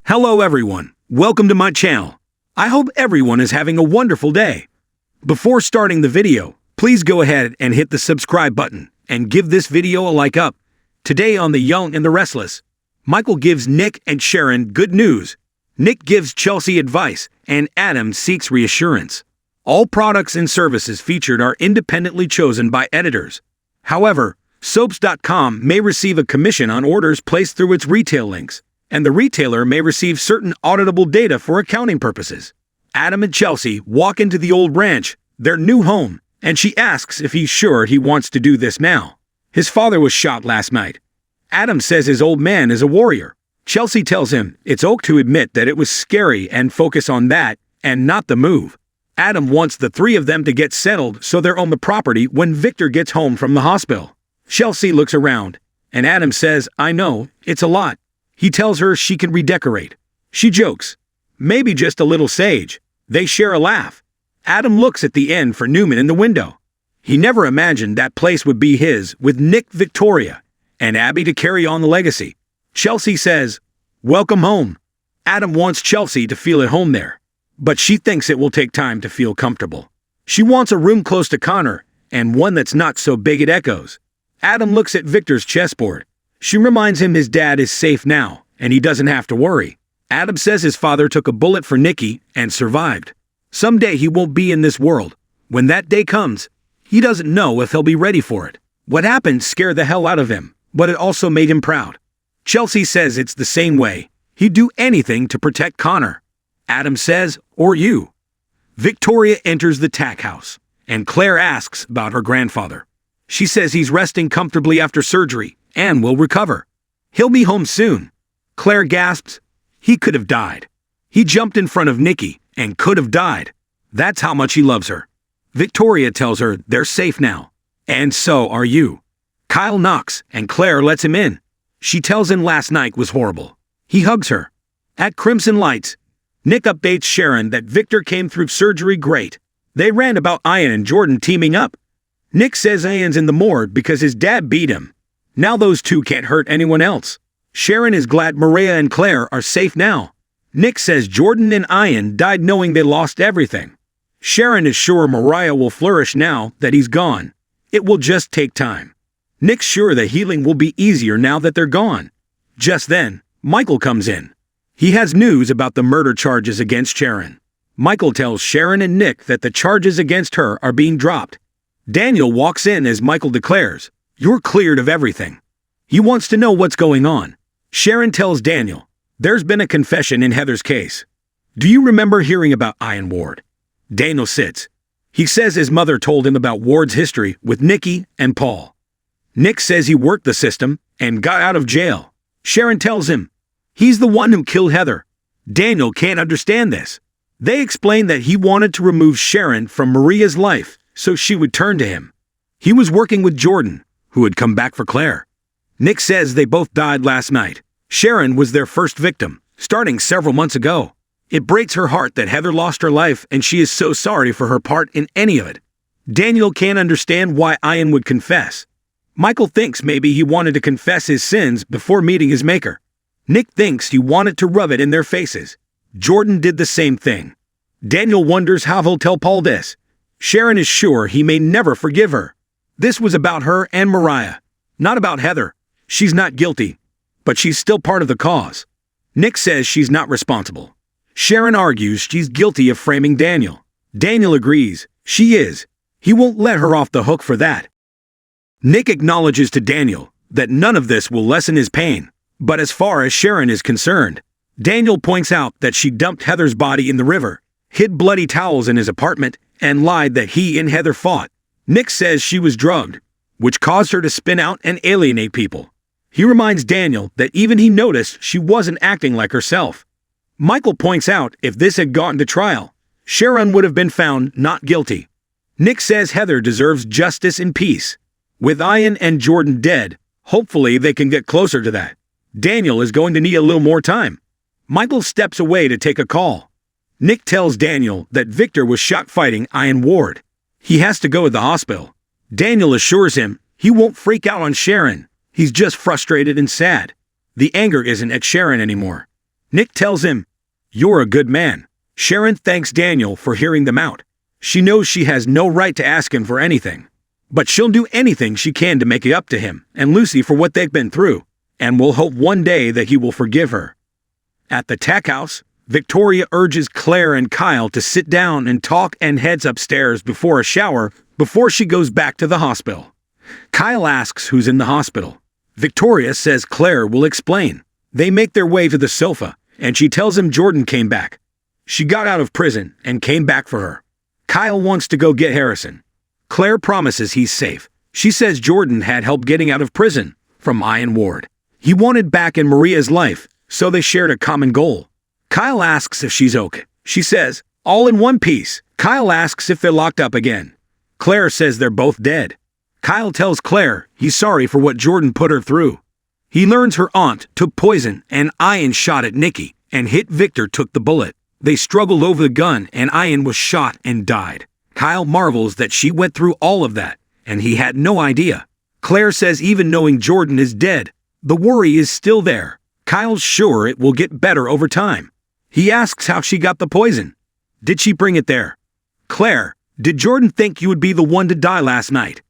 Hello everyone, welcome to my channel. I hope everyone is having a wonderful day. Before starting the video, please go ahead and hit the subscribe button and give this video a like up. Today on The Young and the Restless, Michael gives Nick and Sharon good news. Nick gives Chelsea advice and Adam seeks reassurance. All products and services featured are independently chosen by editors. However, soaps.com may receive a commission on orders placed through its retail links, and the retailer may receive certain auditable data for accounting purposes. Adam and Chelsea walk into the old ranch, their new home, and she asks if he's sure he wants to do this now. His father was shot last night. Adam says his old man is a warrior. Chelsea tells him it's okay to admit that it was scary and focus on that and not the move. Adam wants the three of them to get settled so they're on the property when Victor gets home from the hospital. Chelsea looks around, and Adam says, "I know, it's a lot." He tells her she can redecorate. She jokes, "Maybe just a little sage." They share a laugh. Adam looks at the inn for Newman in the window. He never imagined that place would be his, with Nick, Victoria, and Abby to carry on the legacy. Chelsea says, "Welcome home." Adam wants Chelsea to feel at home there, but she thinks it will take time to feel comfortable. She wants a room close to Connor, and one that's not so big it echoes. Adam looks at Victor's chessboard. She reminds him his dad is safe now, and he doesn't have to worry. Adam says his father took a bullet for Nikki and survived. Someday he won't be in this world. When that day comes, he doesn't know if he'll be ready for it. What happened scared the hell out of him, but it also made him proud. Chelsea says it's the same way. He'd do anything to protect Connor. Adam says, "Or you." Victoria enters the tack house, and Claire asks about her grandfather. She says he's resting comfortably after surgery and will recover. He'll be home soon. Claire gasps, "He could have died. He jumped in front of Nikki and could have died. That's how much he loves her." Victoria tells her they're safe now. And so are you. Kyle knocks and Claire lets him in. She tells him last night was horrible. He hugs her. At Crimson Lights, Nick updates Sharon that Victor came through surgery great. They rant about Ian and Jordan teaming up. Nick says Ian's in the morgue because his dad beat him. Now those two can't hurt anyone else. Sharon is glad Maria and Claire are safe now. Nick says Jordan and Ian died knowing they lost everything. Sharon is sure Mariah will flourish now that he's gone. It will just take time. Nick's sure the healing will be easier now that they're gone. Just then, Michael comes in. He has news about the murder charges against Sharon. Michael tells Sharon and Nick that the charges against her are being dropped. Daniel walks in as Michael declares, "You're cleared of everything." He wants to know what's going on. Sharon tells Daniel, "There's been a confession in Heather's case. Do you remember hearing about Ian Ward?" Daniel sits. He says his mother told him about Ward's history with Nikki and Paul. Nick says he worked the system and got out of jail. Sharon tells him, "He's the one who killed Heather." Daniel can't understand this. They explain that he wanted to remove Sharon from Maria's life so she would turn to him. He was working with Jordan, who had come back for Claire. Nick says they both died last night. Sharon was their first victim, starting several months ago. It breaks her heart that Heather lost her life and she is so sorry for her part in any of it. Daniel can't understand why Ian would confess. Michael thinks maybe he wanted to confess his sins before meeting his maker. Nick thinks he wanted to rub it in their faces. Jordan did the same thing. Daniel wonders how he'll tell Paul this. Sharon is sure he may never forgive her. This was about her and Mariah, not about Heather. She's not guilty, but she's still part of the cause. Nick says she's not responsible. Sharon argues she's guilty of framing Daniel. Daniel agrees, she is. He won't let her off the hook for that. Nick acknowledges to Daniel that none of this will lessen his pain, but as far as Sharon is concerned, Daniel points out that she dumped Heather's body in the river, hid bloody towels in his apartment, and lied that he and Heather fought. Nick says she was drugged, which caused her to spin out and alienate people. He reminds Daniel that even he noticed she wasn't acting like herself. Michael points out if this had gone to trial, Sharon would have been found not guilty. Nick says Heather deserves justice and peace. With Ian and Jordan dead, hopefully they can get closer to that. Daniel is going to need a little more time. Michael steps away to take a call. Nick tells Daniel that Victor was shot fighting Ian Ward. He has to go to the hospital. Daniel assures him he won't freak out on Sharon. He's just frustrated and sad. The anger isn't at Sharon anymore. Nick tells him, "You're a good man." Sharon thanks Daniel for hearing them out. She knows she has no right to ask him for anything, but she'll do anything she can to make it up to him and Lucy for what they've been through, and will hope one day that he will forgive her. At the tack house, Victoria urges Claire and Kyle to sit down and talk and heads upstairs before a shower before she goes back to the hospital. Kyle asks who's in the hospital. Victoria says Claire will explain. They make their way to the sofa, and she tells him Jordan came back. She got out of prison and came back for her. Kyle wants to go get Harrison. Claire promises he's safe. She says Jordan had help getting out of prison from Ian Ward. He wanted back in Maria's life, so they shared a common goal. Kyle asks if she's okay. She says, all in one piece. Kyle asks if they're locked up again. Claire says they're both dead. Kyle tells Claire he's sorry for what Jordan put her through. He learns her aunt took poison and Ian shot at Nikki, and hit Victor took the bullet. They struggled over the gun and Ian was shot and died. Kyle marvels that she went through all of that, and he had no idea. Claire says even knowing Jordan is dead, the worry is still there. Kyle's sure it will get better over time. He asks how she got the poison. Did she bring it there? Claire, did Jordan think you would be the one to die last night?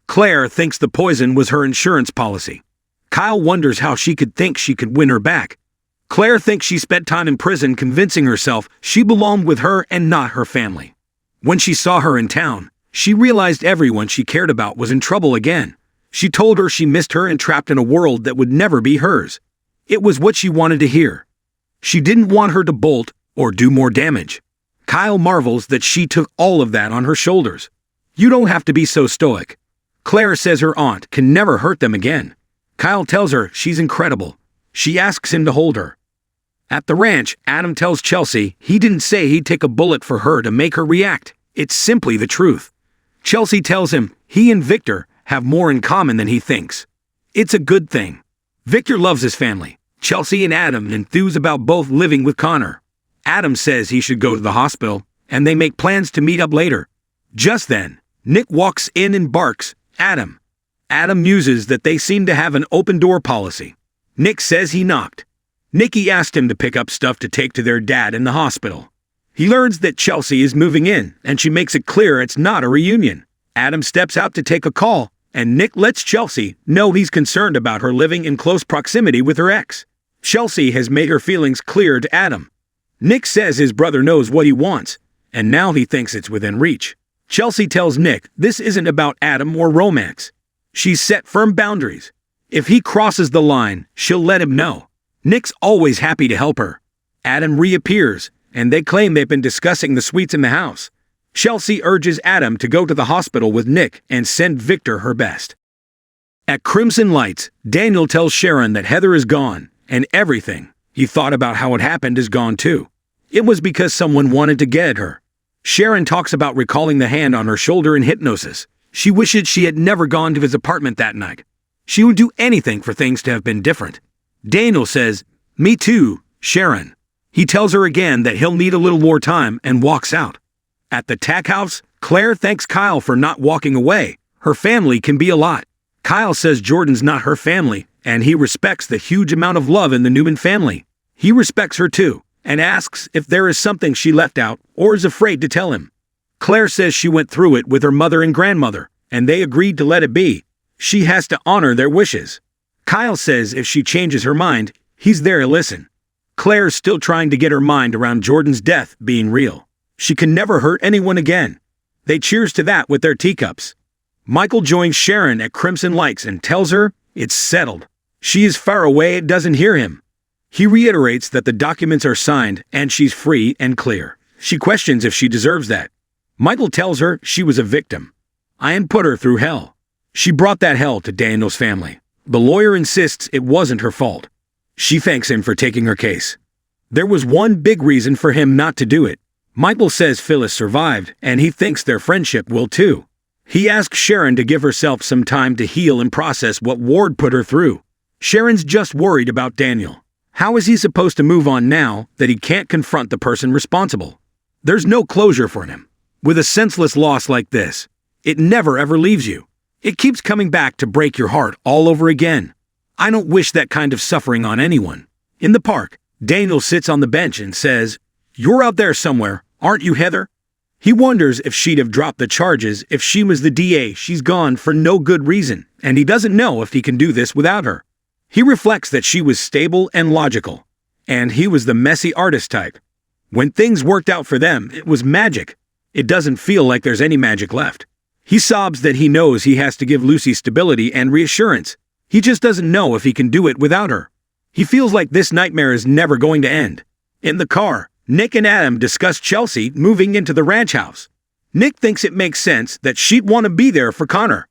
Claire thinks the poison was her insurance policy. Kyle wonders how she could think she could win her back. Claire thinks she spent time in prison convincing herself she belonged with her and not her family. When she saw her in town, she realized everyone she cared about was in trouble again. She told her she missed her and trapped in a world that would never be hers. It was what she wanted to hear. She didn't want her to bolt or do more damage. Kyle marvels that she took all of that on her shoulders. You don't have to be so stoic. Claire says her aunt can never hurt them again. Kyle tells her she's incredible. She asks him to hold her. At the ranch, Adam tells Chelsea he didn't say he'd take a bullet for her to make her react. It's simply the truth. Chelsea tells him he and Victor have more in common than he thinks. It's a good thing. Victor loves his family. Chelsea and Adam enthuse about both living with Connor. Adam says he should go to the hospital, and they make plans to meet up later. Just then, Nick walks in and barks, "Adam." Adam muses that they seem to have an open door policy. Nick says he knocked. Nikki asked him to pick up stuff to take to their dad in the hospital. He learns that Chelsea is moving in, and she makes it clear it's not a reunion. Adam steps out to take a call, and Nick lets Chelsea know he's concerned about her living in close proximity with her ex. Chelsea has made her feelings clear to Adam. Nick says his brother knows what he wants, and now he thinks it's within reach. Chelsea tells Nick this isn't about Adam or romance. She's set firm boundaries. If he crosses the line, she'll let him know. Nick's always happy to help her. Adam reappears, and they claim they've been discussing the suites in the house. Chelsea urges Adam to go to the hospital with Nick and send Victor her best. At Crimson Lights, Daniel tells Sharon that Heather is gone, and everything he thought about how it happened is gone too. It was because someone wanted to get at her. Sharon talks about recalling the hand on her shoulder in hypnosis. She wishes she had never gone to his apartment that night. She would do anything for things to have been different. Daniel says, "Me too, Sharon." He tells her again that he'll need a little more time and walks out. At the tack house, Claire thanks Kyle for not walking away. Her family can be a lot. Kyle says Jordan's not her family, and he respects the huge amount of love in the Newman family. He respects her too, and asks if there is something she left out or is afraid to tell him. Claire says she went through it with her mother and grandmother, and they agreed to let it be. She has to honor their wishes. Kyle says if she changes her mind, he's there to listen. Claire's still trying to get her mind around Jordan's death being real. She can never hurt anyone again. They cheers to that with their teacups. Michael joins Sharon at Crimson Lights and tells her it's settled. She is far away and doesn't hear him. He reiterates that the documents are signed and she's free and clear. She questions if she deserves that. Michael tells her she was a victim. Ian put her through hell. She brought that hell to Daniel's family. The lawyer insists it wasn't her fault. She thanks him for taking her case. There was one big reason for him not to do it. Michael says Phyllis survived, and he thinks their friendship will too. He asks Sharon to give herself some time to heal and process what Ward put her through. Sharon's just worried about Daniel. How is he supposed to move on now that he can't confront the person responsible? There's no closure for him. With a senseless loss like this, it never ever leaves you. It keeps coming back to break your heart all over again. I don't wish that kind of suffering on anyone. In the park, Daniel sits on the bench and says, "You're out there somewhere, aren't you, Heather?" He wonders if she'd have dropped the charges if she was the DA. She's gone for no good reason, and he doesn't know if he can do this without her. He reflects that she was stable and logical, and he was the messy artist type. When things worked out for them, it was magic. It doesn't feel like there's any magic left. He sobs that he knows he has to give Lucy stability and reassurance. He just doesn't know if he can do it without her. He feels like this nightmare is never going to end. In the car, Nick and Adam discuss Chelsea moving into the ranch house. Nick thinks it makes sense that she'd want to be there for Connor.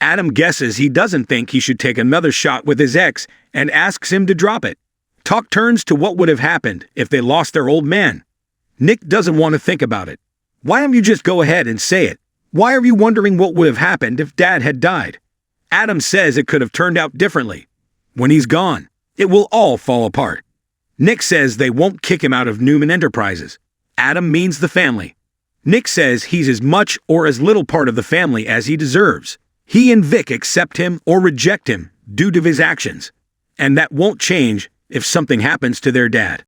Adam guesses he doesn't think he should take another shot with his ex and asks him to drop it. Talk turns to what would have happened if they lost their old man. Nick doesn't want to think about it. Why don't you just go ahead and say it? Why are you wondering what would have happened if Dad had died? Adam says it could have turned out differently. When he's gone, it will all fall apart. Nick says they won't kick him out of Newman Enterprises. Adam means the family. Nick says he's as much or as little part of the family as he deserves. He and Vic accept him or reject him due to his actions. And that won't change if something happens to their dad.